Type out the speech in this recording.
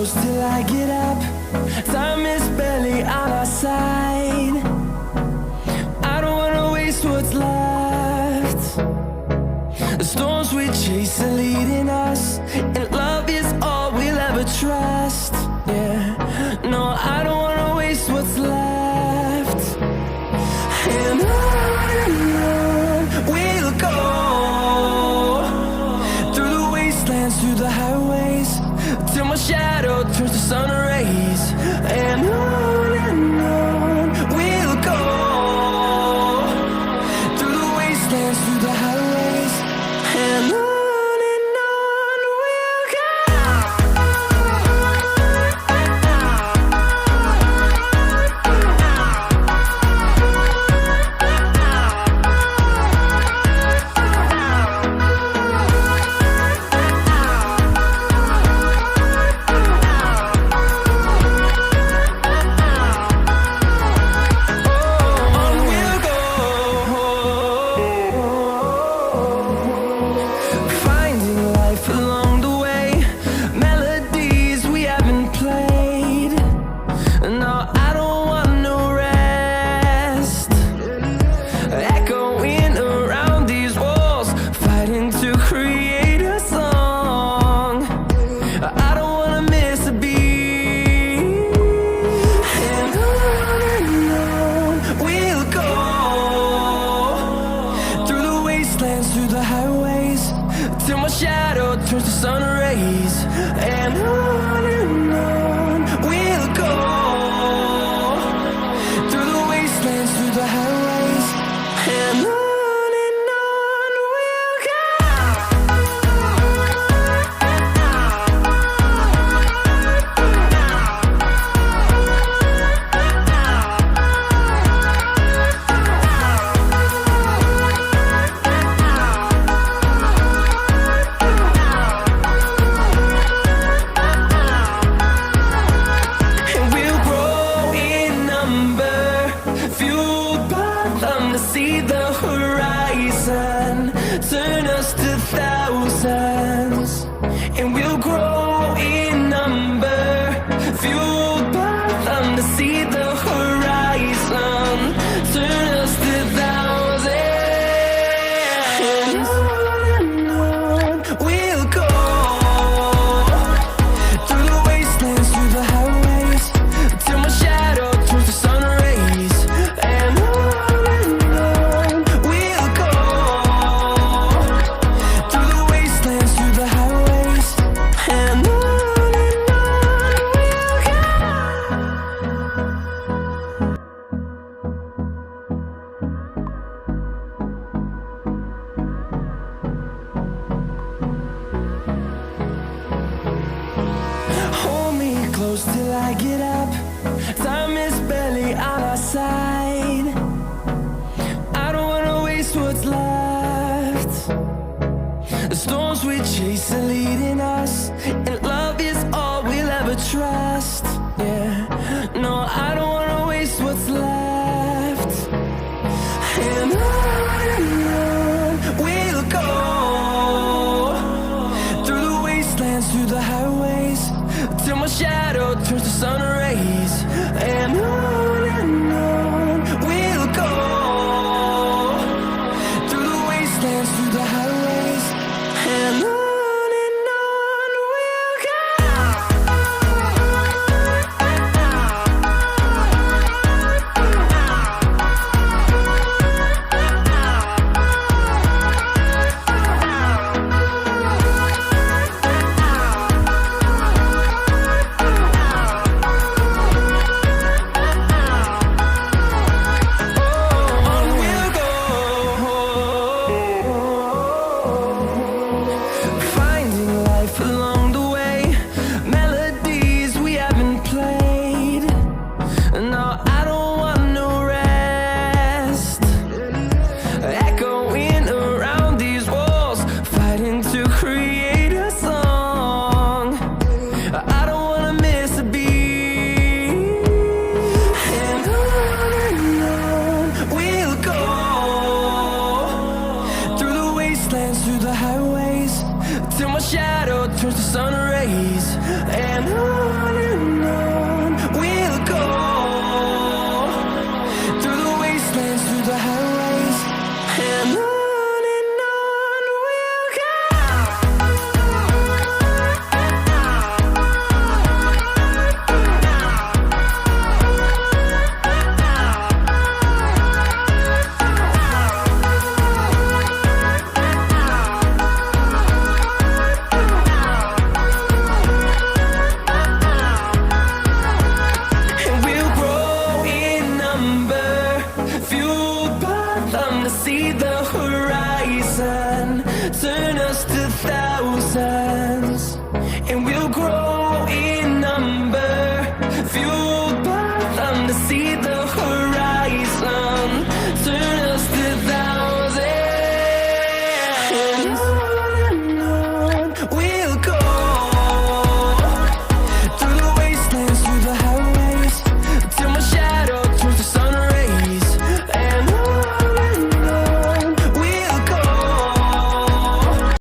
close till I get up. Time is barely on our side. I don't wanna waste what's left. The storms we chase are leading us, and love is all we'll ever trust. Yeah, no, I don't wanna waste what's left. And on we'll go, through the wastelands, through the highways, till my shadow turns to sun rays. And on we'll go, through the wastelands, through the highways, and on we'll go. Through the highways, till my shadow turns to sun rays. And on we'll go, through the wastelands, through the highways, and on we'll go. See the horizon, turn us to thousands, and we'll grow in number, fueled by them to see the horizon.